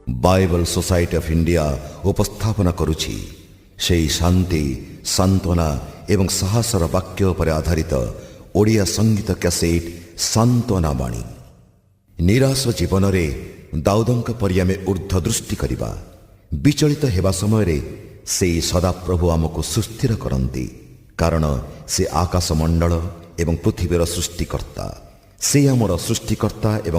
Bible society of India ଉପସ୍ଥାପନ କରୁଛି ସେହି ଶାନ୍ତି, ସାନ୍ତ୍ୱନା ଏବଂ ସାହସର ବାକ୍ୟ ଉପରେ ଆଧାରିତ ଓଡ଼ିଆ ସଙ୍ଗୀତ କ୍ୟାସେଟ୍ ସାନ୍ତ୍ୱନା ବାଣୀ। ନିରାଶ ଜୀବନରେ ଦାଉଦଙ୍କ ପରି ଆମେ ଊର୍ଦ୍ଧ୍ୱ ଦୃଷ୍ଟି କରିବା। ବିଚଳିତ ହେବା ସମୟରେ ସେହି ସଦାପ୍ରଭୁ ଆମକୁ ସୁସ୍ଥିର କରନ୍ତି, କାରଣ ସେ ଆକାଶମଣ୍ଡଳ ଏବଂ ପୃଥିବୀର ସୃଷ୍ଟିକର୍ତ୍ତା। ସେ ଆମର ସୃଷ୍ଟିକର୍ତ୍ତା ଏବଂ